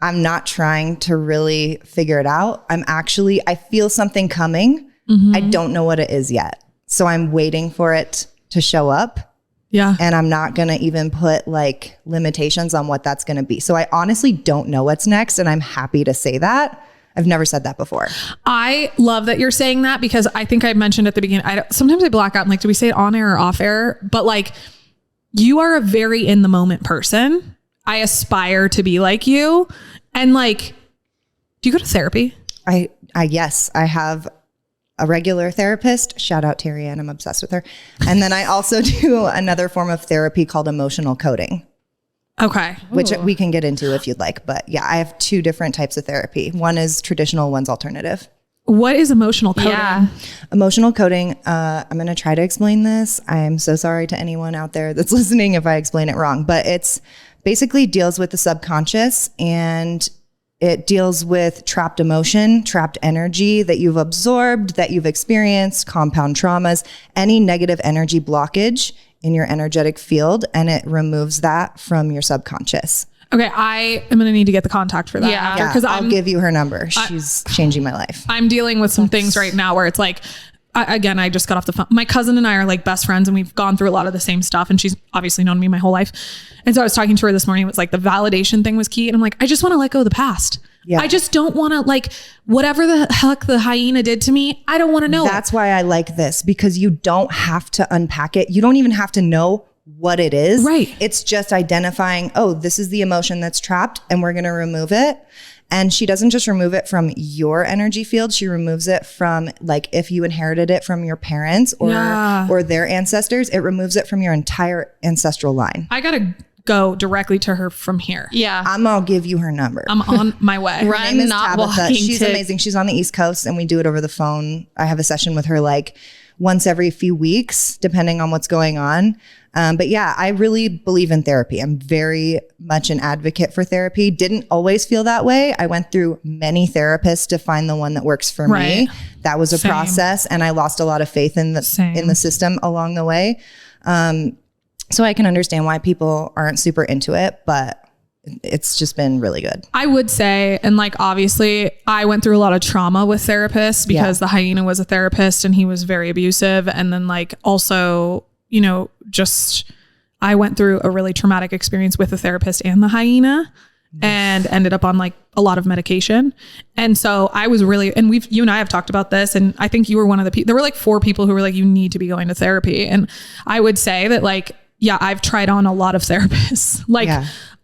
I'm not trying to really figure it out. I feel something coming. I don't know what it is yet. So I'm waiting for it to show up. Yeah. And I'm not going to even put like limitations on what that's going to be. So I honestly don't know what's next. And I'm happy to say that. I've never said that before. I love that you're saying that because I think I mentioned at the beginning, sometimes I black out and like, do we say it on air or off air? But like, you are a very in the moment person. I aspire to be like you. And like, do you go to therapy? Yes, I have a regular therapist. Shout out Terry Ann. I'm obsessed with her. And then I also do another form of therapy called emotional coding. Okay. Which we can get into if you'd like. But yeah, I have 2 different types of therapy. One is traditional, one's alternative. What is emotional coding? Yeah. Emotional coding, I'm going to try to explain this. I am so sorry to anyone out there that's listening if I explain it wrong, but it's basically deals with the subconscious, and it deals with trapped emotion, trapped energy that you've absorbed, that you've experienced, compound traumas, any negative energy blockage in your energetic field, and it removes that from your subconscious. Okay, I am going to need to get the contact for that. Yeah. Because I'll give you her number. She's changing my life. I'm dealing with some things right now where it's like, I just got off the phone. My cousin and I are like best friends and we've gone through a lot of the same stuff, and she's obviously known me my whole life. And so I was talking to her this morning. It was like the validation thing was key. And I'm like, I just want to let go of the past. Yeah. I just don't want to, like, whatever the heck the hyena did to me, I don't want to know. That's why I like this, because you don't have to unpack it. You don't even have to know what it is. Right. It's just identifying, oh, this is the emotion that's trapped and we're going to remove it. And she doesn't just remove it from your energy field. She removes it from, like, if you inherited it from your parents or their ancestors, it removes it from your entire ancestral line. I got to go directly to her from here. Yeah. I'll give you her number. I'm on my way. Her name is Tabitha. She's amazing. She's on the East Coast and we do it over the phone. I have a session with her like once every few weeks, depending on what's going on. But yeah, I really believe in therapy. I'm very much an advocate for therapy. Didn't always feel that way. I went through many therapists to find the one that works for me. That was a process, and I lost a lot of faith in the system along the way. So I can understand why people aren't super into it, but it's just been really good. I would say, and like, obviously I went through a lot of trauma with therapists because the hyena was a therapist and he was very abusive. And then like also, you know, just, I went through a really traumatic experience with the therapist and the hyena and ended up on like a lot of medication. And so I was really, and you and I have talked about this, and I think you were one of the people, there were like 4 people who were like, you need to be going to therapy. And I would say that like, yeah, I've tried on a lot of therapists, like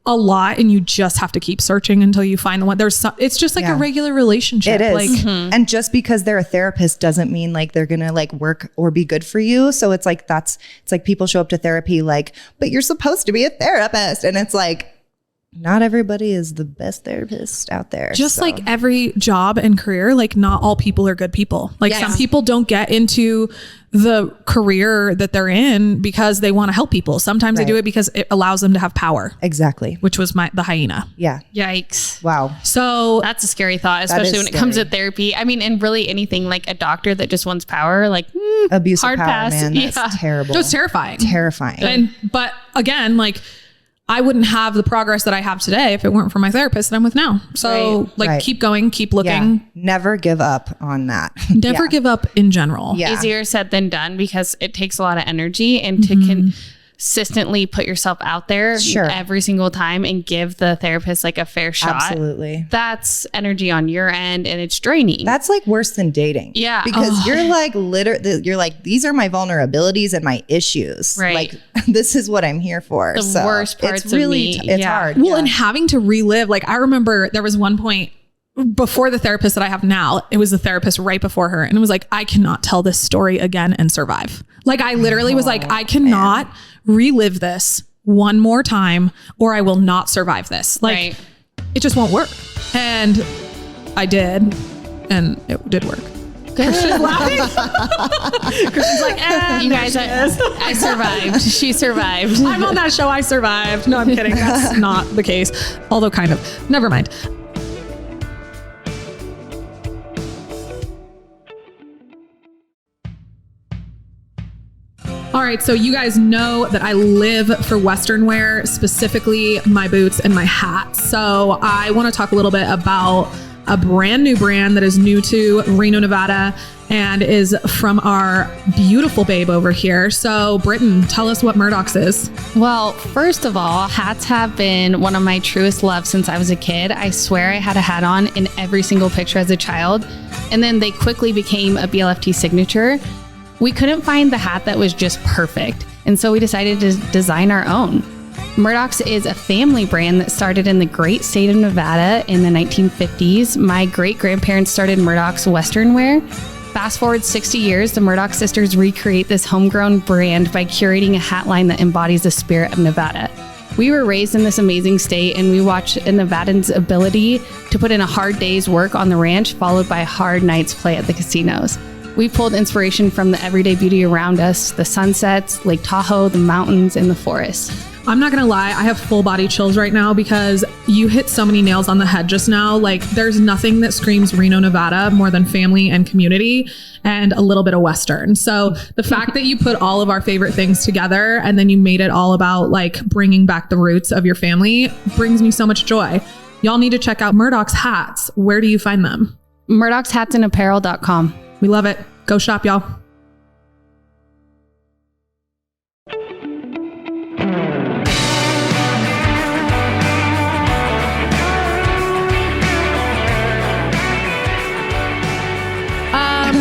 a lot, and you just have to keep searching until you find the one. It's just like a regular relationship. It is. Like, and just because they're a therapist doesn't mean like they're going to like work or be good for you. So it's like, it's like people show up to therapy like, but you're supposed to be a therapist. And it's like, not everybody is the best therapist out there. Just like every job and career, like not all people are good people. Like some people don't get into the career that they're in because they want to help people. Sometimes they do it because it allows them to have power. Exactly. Which was the hyena. Yeah. Yikes. Wow. So that's a scary thought, especially when it comes to therapy. I mean, and really anything, like a doctor that just wants power, like abuse of hard power, pass. man. That's terrible. So it's terrifying. Terrifying. But again, like, I wouldn't have the progress that I have today if it weren't for my therapist that I'm with now. So keep going, keep looking. Yeah. Never give up on that. Never give up in general. Yeah. Easier said than done because it takes a lot of energy, and to consistently put yourself out there every single time and give the therapist like a fair shot. Absolutely. That's energy on your end, and it's draining. That's like worse than dating. Yeah. Because you're like, you're like, these are my vulnerabilities and my issues. Right. Like, this is what I'm here for. The worst parts it's really, of me. it's hard. Well, and having to relive, like, I remember there was one point before the therapist that I have now, it was the therapist right before her. And it was like, I cannot tell this story again and survive. Like, I literally was like, I cannot relive this one more time or I will not survive this. Like, it just won't work. And I did, and it did work. Christian's laughing. Christian's like, You guys, I survived. She survived. I'm on that show. I survived. No, I'm kidding. That's not the case. Although kind of. Never mind. All right, so you guys know that I live for Western wear, specifically my boots and my hats. So I want to talk a little bit about a brand new brand that is new to Reno, Nevada, and is from our beautiful babe over here. So Britton, tell us what Murdocks is. Well, first of all, hats have been one of my truest loves since I was a kid. I swear I had a hat on in every single picture as a child. And then they quickly became a BLFT signature. We couldn't find the hat that was just perfect. And so we decided to design our own. Murdocks is a family brand that started in the great state of Nevada in the 1950s. My great-grandparents started Murdocks Western wear. Fast forward 60 years, the Murdock sisters recreate this homegrown brand by curating a hat line that embodies the spirit of Nevada. We were raised in this amazing state, and we watched a Nevadan's ability to put in a hard day's work on the ranch, followed by a hard night's play at the casinos. We pulled inspiration from the everyday beauty around us, the sunsets, Lake Tahoe, the mountains, and the forest. I'm not gonna lie, I have full body chills right now because you hit so many nails on the head just now. Like, there's nothing that screams Reno, Nevada more than family and community and a little bit of Western. So the fact that you put all of our favorite things together and then you made it all about like bringing back the roots of your family brings me so much joy. Y'all need to check out Murdock's hats. Where do you find them? Murdocks.com. We love it. Go shop, y'all.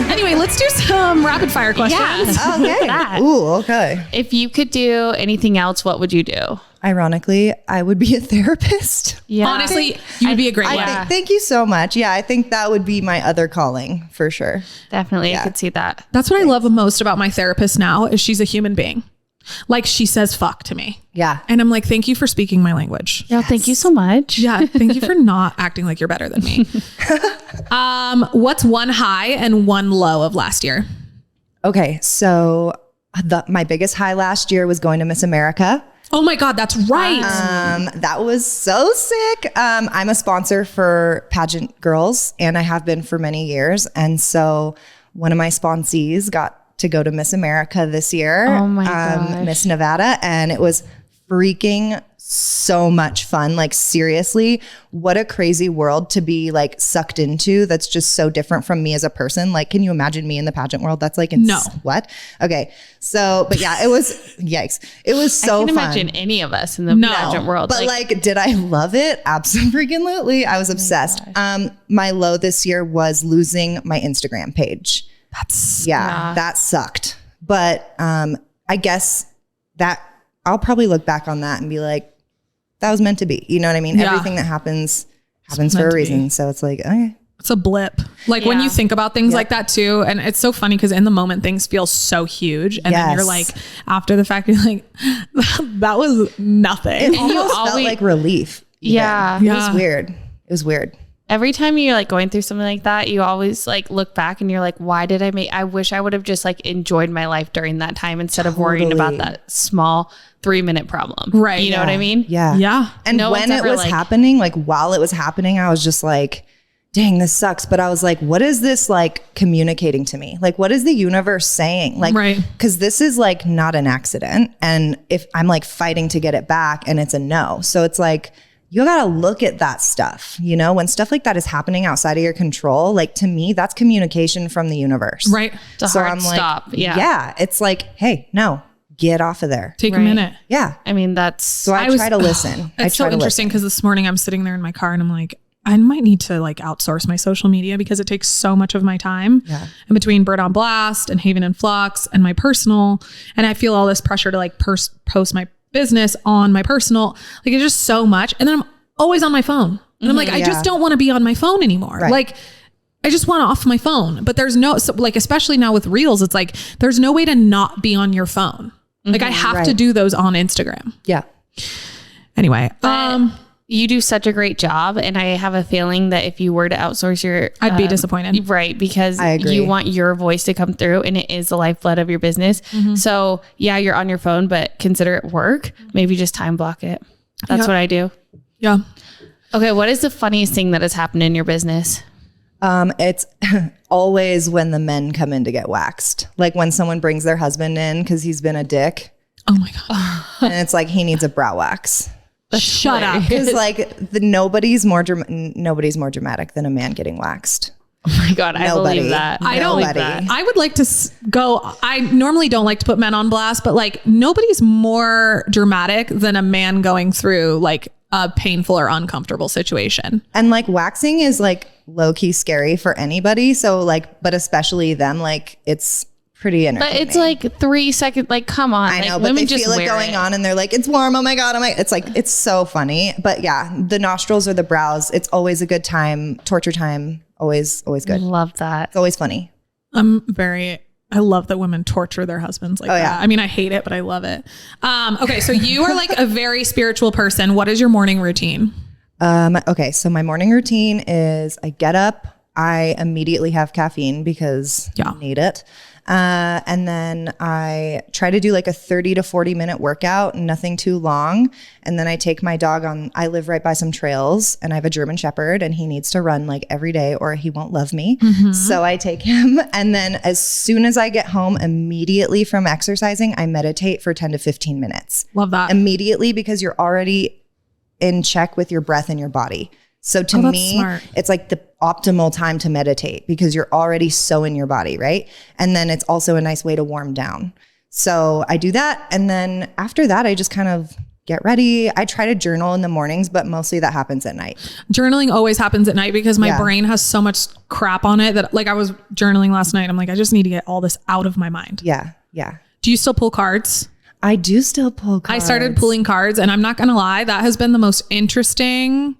Anyway, let's do some rapid fire questions. Yeah. Okay. Ooh, okay. If you could do anything else, what would you do? Ironically, I would be a therapist. Yeah. Honestly, you would be a great one. Thank you so much. Yeah, I think that would be my other calling for sure. Definitely. Yeah. I could see that. That's what I love most about my therapist now is she's a human being. Like, she says fuck to me. Yeah. And I'm like, thank you for speaking my language. Yeah. Thank you so much. Yeah. Thank you for not acting like you're better than me. What's one high and one low of last year? Okay, so my biggest high last year was going to Miss America. Oh my God, that's right. That was so sick. I'm a sponsor for Pageant Girls, and I have been for many years. And so one of my sponsees got to go to Miss America this year. Oh my gosh. Miss Nevada, and it was freaking so much fun. Like, seriously, what a crazy world to be like sucked into. That's just so different from me as a person. Like, can you imagine me in the pageant world? That's like, no. What? Okay. So, but yeah, it was, yikes. It was so I fun. can't imagine any of us in the No. pageant world. But like, did I love it? Absolutely. I was obsessed. My low this year was losing my Instagram page. That sucked. But I guess that I'll probably look back on that and be like, that was meant to be. You know what I mean? Yeah. Everything that happens for a reason. So it's like, okay. It's a blip. Like when you think about things like that too. And it's so funny because in the moment things feel so huge. And then you're like, after the fact, you're like, that was nothing. It almost felt like relief. Even. Yeah. It was weird. It was weird. Every time you're like going through something like that, you always like look back and you're like, why did I wish I would have just like enjoyed my life during that time instead of worrying about that small 3-minute problem. Right. You know what I mean? Yeah. Yeah. And No when one's it ever was like- happening, like while it was happening, I was just like, dang, this sucks. But I was like, what is this like communicating to me? Like, what is the universe saying? Like, because this is like not an accident. And if I'm like fighting to get it back and it's a no. So it's like, you got to look at that stuff, you know, when stuff like that is happening outside of your control, like to me, that's communication from the universe. Right. It's a hard stop. Yeah. Yeah. It's like, hey, no, get off of there. Take a minute. Yeah. I mean, that's So I try to listen. It's so interesting because this morning I'm sitting there in my car and I'm like, I might need to like outsource my social media because it takes so much of my time. Yeah. And between Britt on Blast and Haven and Flux and my personal, and I feel all this pressure to like post my business on my personal, like it's just so much. And then I'm always on my phone. And I'm like, I just don't want to be on my phone anymore. Right. Like I just want off my phone, but there's no, so like, especially now with Reels, it's like, there's no way to not be on your phone. Like I have to do those on Instagram. Yeah. Anyway, you do such a great job. And I have a feeling that if you were to outsource your... I'd be disappointed. Right. Because I agree. you want your voice to come through and it is the lifeblood of your business. So yeah, you're on your phone, but consider it work. Maybe just time block it. That's what I do. Yeah. Okay. What is the funniest thing that has happened in your business? It's always when the men come in to get waxed. Like when someone brings their husband in because he's been a dick. Oh my God. And it's like, he needs a brow wax. Shut up. Because like nobody's more dramatic than a man getting waxed. Oh my God. I believe that. I don't Nobody. like that. I would like to go. I normally don't like to put men on blast, but like nobody's more dramatic than a man going through like a painful or uncomfortable situation. And like waxing is like low key scary for anybody. So like, but especially them, like it's pretty entertaining. But it's like 3 seconds. Like, come on. I know, like, but women they just feel it wear going it. on and they're like, it's warm. Oh my God. It's like, it's so funny. But yeah, the nostrils or the brows, it's always a good time. Torture time. Always good. Love that. It's always funny. I love that women torture their husbands like that. Yeah. I mean, I hate it, but I love it. Okay. So you are like a very spiritual person. What is your morning routine? Okay. So my morning routine is I get up, I immediately have caffeine because I need it. And then I try to do like a 30 to 40 minute workout, nothing too long. And then I take my dog I live right by some trails and I have a German Shepherd and he needs to run like every day or he won't love me. So I take him. And then as soon as I get home immediately from exercising, I meditate for 10 to 15 minutes. Love that. Immediately because you're already in check with your breath and your body. So to me, smart. it's like the optimal time to meditate because you're already so in your body, right? And then it's also a nice way to warm down. So I do that. And then after that, I just kind of get ready. I try to journal in the mornings, but mostly that happens at night. Journaling always happens at night because my brain has so much crap on it that like I was journaling last night. I'm like, I just need to get all this out of my mind. Yeah. Do you still pull cards? I do still pull cards. I started pulling cards and I'm not going to lie, that has been the most interesting.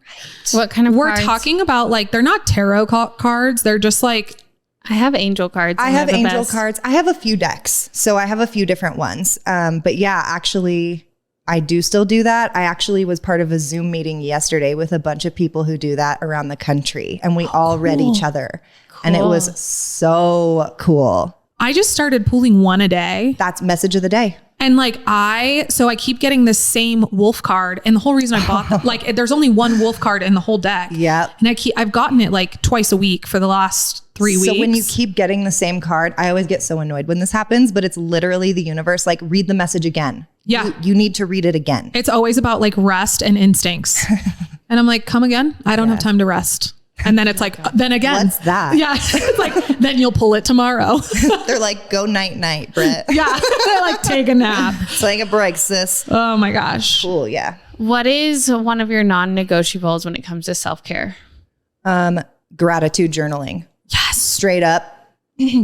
What kind of We're cards? talking about like, they're not tarot cards. They're just like, I have angel cards. I have angel cards. I have a few decks. So I have a few different ones. But yeah, actually, I do still do that. I actually was part of a Zoom meeting yesterday with a bunch of people who do that around the country. And we all read each other. And it was so cool. I just started pulling one a day. That's message of the day. And like so I keep getting the same wolf card. And the whole reason I bought like there's only one wolf card in the whole deck. Yeah. And I've gotten it like twice a week for the last 3 weeks. So when you keep getting the same card, I always get so annoyed when this happens, but it's literally the universe. Like read the message again. Yeah. You need to read it again. It's always about like rest and instincts. And I'm like, come again? I don't have time to rest. And then it's like, then again. What's that? Yeah. It's like, then you'll pull it tomorrow. They're like, go night night, Britt. Yeah. They're like, take a nap. Take a break, sis. Oh my gosh. Cool. Yeah. What is one of your non-negotiables when it comes to self-care? Gratitude journaling. Yes. Straight up.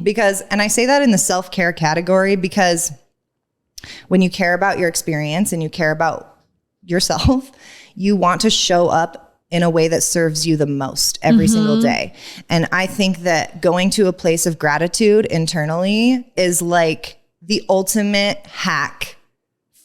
Because, and I say that in the self-care category because when you care about your experience and you care about yourself, you want to show up in a way that serves you the most every single day. And I think that going to a place of gratitude internally is like the ultimate hack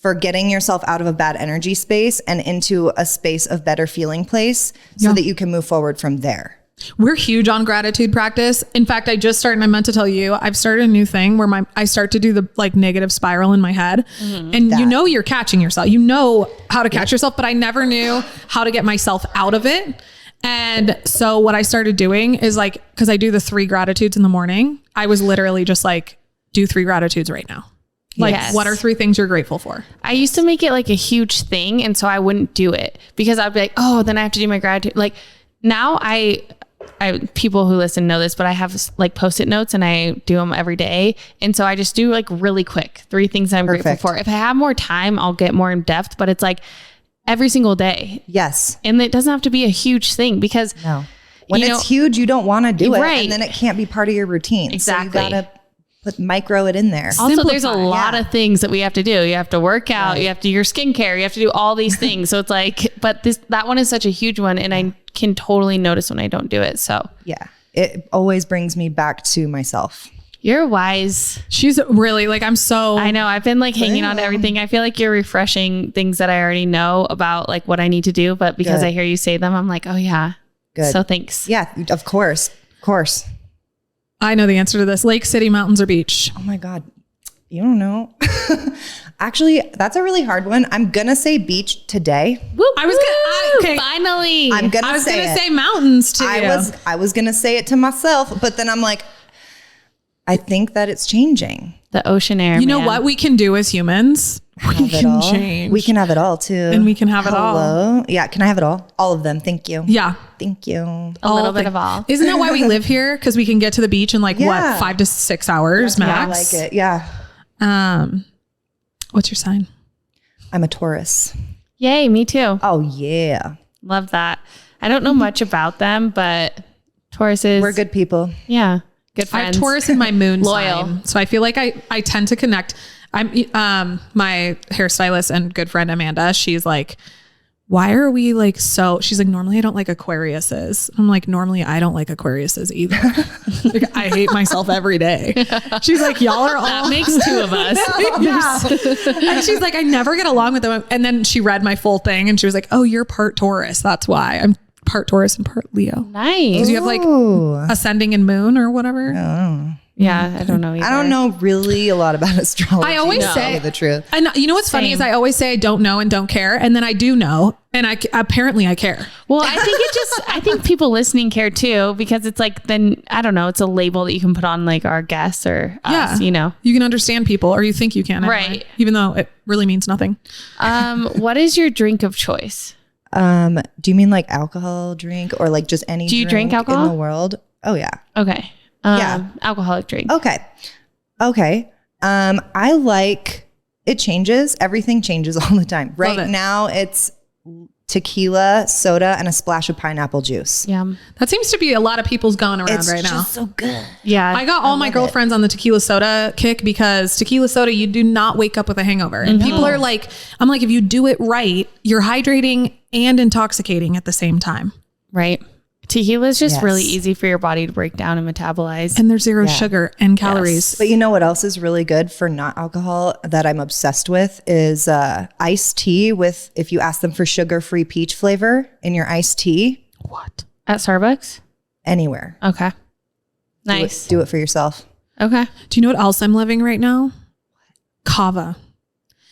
for getting yourself out of a bad energy space and into a space of better feeling place so that you can move forward from there. We're huge on gratitude practice. In fact, I just started, and I meant to tell you, I've started a new thing where I start to do the like negative spiral in my head. And you know, you're catching yourself, you know how to catch yourself, but I never knew how to get myself out of it. And so what I started doing is like, cause I do the 3 gratitudes in the morning. I was literally just like, do 3 gratitudes right now. Like, what are 3 things you're grateful for? I used to make it like a huge thing. And so I wouldn't do it because I'd be like, oh, then I have to do my gratitude. Like now people who listen know this, but I have like Post-it notes and I do them every day. And so I just do like really quick 3 things I'm grateful for. If I have more time, I'll get more in depth, but it's like every single day. Yes. And it doesn't have to be a huge thing because when it's huge, you don't want to do it. Right. And then it can't be part of your routine. Exactly. So you got to micro it in there. Also, there's a lot of things that we have to do. You have to work out, you have to do your skincare, you have to do all these things. So it's like, but that one is such a huge one. And I can totally notice when I don't do it. So yeah, it always brings me back to myself. You're wise. She's really like, I know. I've been like hanging on to everything. I feel like you're refreshing things that I already know about like what I need to do. But because I hear you say them, I'm like, oh yeah. Good. So thanks. Yeah, of course. Of course. I know the answer to this. Lake, city, mountains, or beach? Oh my God. You don't know. Actually, that's a really hard one. I'm going to say beach today. I was gonna, finally. I'm going I to was say gonna it. say mountains too. I was going to say it to myself, but then I'm like, I think that it's changing. The ocean air. You know what we can do as humans? We can change. We can have it all too. And we can have it all. Hello? Yeah, can I have it all? All of them. Thank you. Yeah. Thank you. A little bit of all. Isn't that why we live here? Because we can get to the beach in like what, 5 to 6 hours max? I like it. Yeah. What's your sign? I'm a Taurus. Yay, me too. Oh yeah. Love that. I don't know much about them, but Tauruses. We're good people. Yeah. Good I have friends. Taurus in my moon Loyal. sign. So I feel like I tend to connect. I'm my hairstylist and good friend Amanda, she's like, why are we like so, she's like, normally I don't like Aquariuses. I'm like, normally I don't like Aquariuses either. Like, I hate myself every day. She's like, y'all are all That makes two of us. yeah. And she's like, I never get along with them. And then she read my full thing and she was like, oh, you're part Taurus. That's why. I'm part Taurus and part Leo. Nice. Because you have like ascending and moon or whatever. Yeah, I don't know either. I don't know really a lot about astrology. I always to say tell you the truth. And you know what's funny is I always say I don't know and don't care, and then I do know, and apparently I care. Well, I think people listening care too, because it's like, then I don't know, it's a label that you can put on like our guests or us, you know. You can understand people, or you think you can, anyway, right? Even though it really means nothing. What is your drink of choice? Do you mean like alcohol drink or like just any Do you drink alcohol in the world? Oh yeah. Okay. Yeah. Alcoholic drink. Okay. I like, it changes. Everything changes all the time. Right now it's tequila, soda, and a splash of pineapple juice. Yeah. That seems to be a lot of people's going around right now. It's so good. Yeah. I got all my girlfriends on the tequila soda kick because tequila soda, you do not wake up with a hangover. And people are like, I'm like, if you do it right, you're hydrating and intoxicating at the same time. Right. Tequila is just really easy for your body to break down and metabolize. And there's zero sugar and calories. Yes. But you know what else is really good for not alcohol that I'm obsessed with is iced tea with, if you ask them for sugar-free peach flavor in your iced tea. What? At Starbucks? Anywhere. Okay. Nice. Do it for yourself. Okay. Do you know what else I'm loving right now? Cava.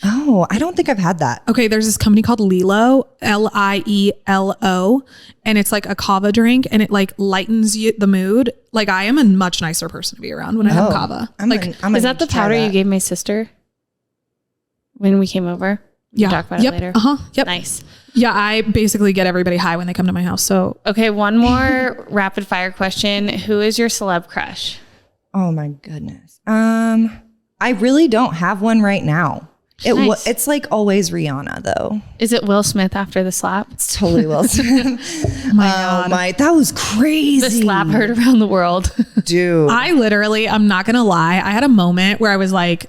Oh, I don't think I've had that. Okay, there's this company called Lilo, Lielo, and it's like a kava drink, and it like lightens the mood. Like I am a much nicer person to be around when I have kava. Is that the powder you gave my sister when we came over? Yeah. We'll talk about it later. Yep. Nice. Yeah, I basically get everybody high when they come to my house. So okay, one more rapid fire question. Who is your celeb crush? Oh my goodness. I really don't have one right now. It's like always Rihanna though. Is it Will Smith after the slap? It's totally Will Smith. Oh my, that was crazy. The slap heard around the world. Dude. I literally, I'm not going to lie. I had a moment where I was like,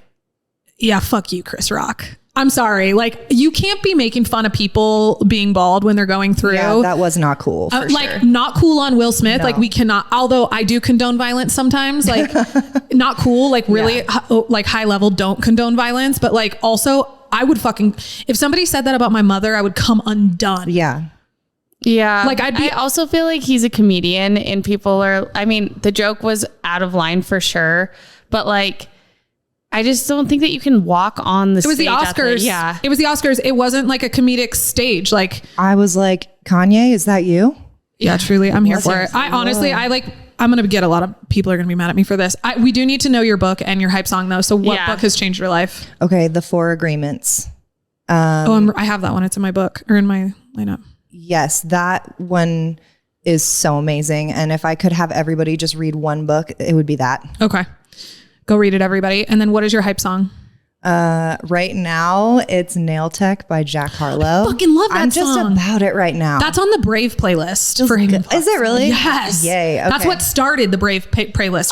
yeah, fuck you, Chris Rock. I'm sorry. Like you can't be making fun of people being bald when they're going through. Yeah, that was not cool. For like sure. not cool on Will Smith. No. Like we cannot, although I do condone violence sometimes, like not cool, like really like high level, don't condone violence. But like also I would if somebody said that about my mother, I would come undone. Yeah. Yeah. Like I also feel like he's a comedian and people are, I mean, the joke was out of line for sure, but like, I just don't think that you can walk on the stage. It was the Oscars. Yeah. It was the Oscars. It wasn't like a comedic stage. Like I was like, Kanye, is that you? yeah, truly. I'm here for it. I honestly, I'm going to get a lot of people are going to be mad at me for this. We do need to know your book and your hype song though. So what book has changed your life? Okay. The 4 Agreements. I have that one. It's in my book or in my lineup. Yes. That one is so amazing. And if I could have everybody just read one book, it would be that. Okay. Go read it, everybody. And then what is your hype song? Right now, it's Nail Tech by Jack Harlow. I fucking love that I'm just song. about it right now. That's on the Brave playlist for him. Is it really? Yes. Yay. Okay. That's what started the Brave playlist.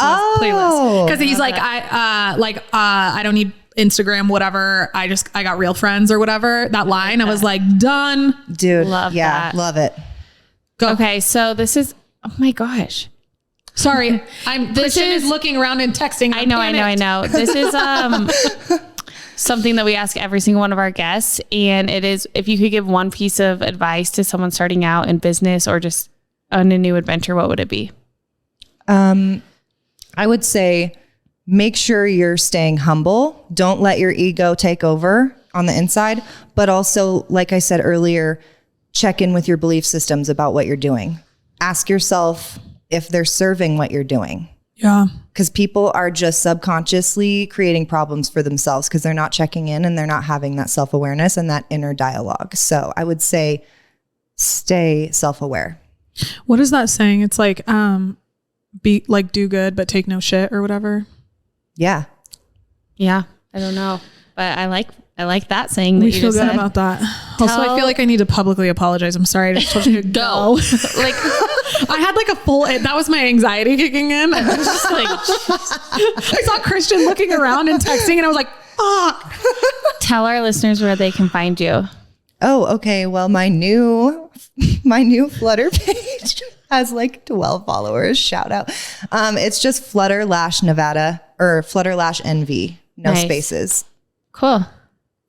Because he's like, I don't need Instagram, whatever. I got real friends or whatever. That line, I was like, done. Dude. Love that. Love it. Go. Okay. So this is, oh my gosh. Sorry, Christian is is looking around and texting. I know. This is something that we ask every single one of our guests. And it is, if you could give one piece of advice to someone starting out in business or just on a new adventure, what would it be? I would say make sure you're staying humble. Don't let your ego take over on the inside. But also, like I said earlier, check in with your belief systems about what you're doing. Ask yourself if they're serving what you're doing. Yeah. Because people are just subconsciously creating problems for themselves because they're not checking in and they're not having that self-awareness and that inner dialogue. So I would say stay self-aware. What is that saying? It's like, be like, do good, but take no shit or whatever. Yeah. Yeah. I don't know, but I like that saying that We you feel just good said. about that. Also, I feel like I need to publicly apologize. I'm sorry. I just told you to go. Like, I had like a full, that was my anxiety kicking in. I was just like, I saw Christian looking around and texting and I was like, fuck. tell our listeners where they can find you. Oh, okay. Well, my new Flutter page has like 12 followers. Shout out. It's just Flutter Lash Nevada or Flutter Lash NV. No Nice. spaces. Cool.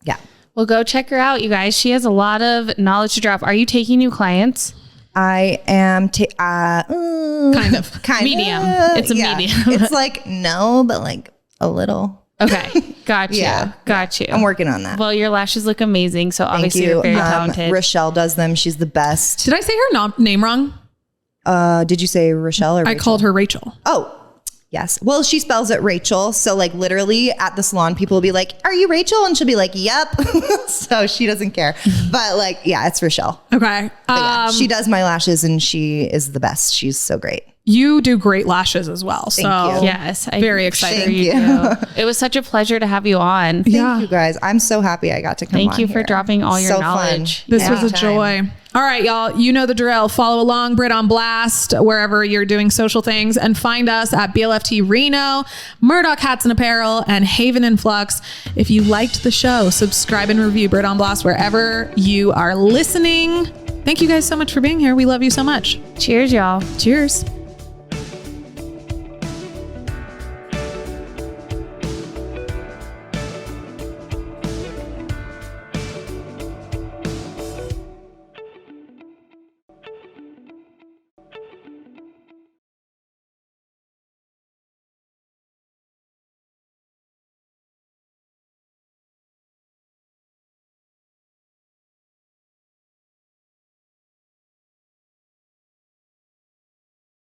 Yeah. Well, go check her out, you guys. She has a lot of knowledge to drop. Are you taking new clients? I am Kind of. Medium. It's a medium. It's like no, but like a little. Okay. Got you. Yeah. Got you. I'm working on that. Well, your lashes look amazing. So Thank obviously you. you're very talented. Rochelle does them. She's the best. Did I say her name wrong? Did you say Rochelle or I Rachel? called her Rachel. Oh, yes. Well, she spells it Rachel. So like literally at the salon, people will be like, are you Rachel? And she'll be like, yep. So she doesn't care. But like, yeah, it's Rochelle. Okay. But yeah, she does my lashes and she is the best. She's so great. You do great lashes as well. Thank so you. Yes. Very excited. Thank you. do. It was such a pleasure to have you on. Thank you guys. I'm so happy I got to come Thank on you for here. dropping all your So knowledge. fun. This was a Anytime. joy. All right, y'all. You know the drill. Follow along, Brit on Blast, wherever you're doing social things, and find us at BLFT Reno, Murdock Hats and Apparel, and Haven and Flux. If you liked the show, subscribe and review Brit on Blast wherever you are listening. Thank you guys so much for being here. We love you so much. Cheers, y'all. Cheers.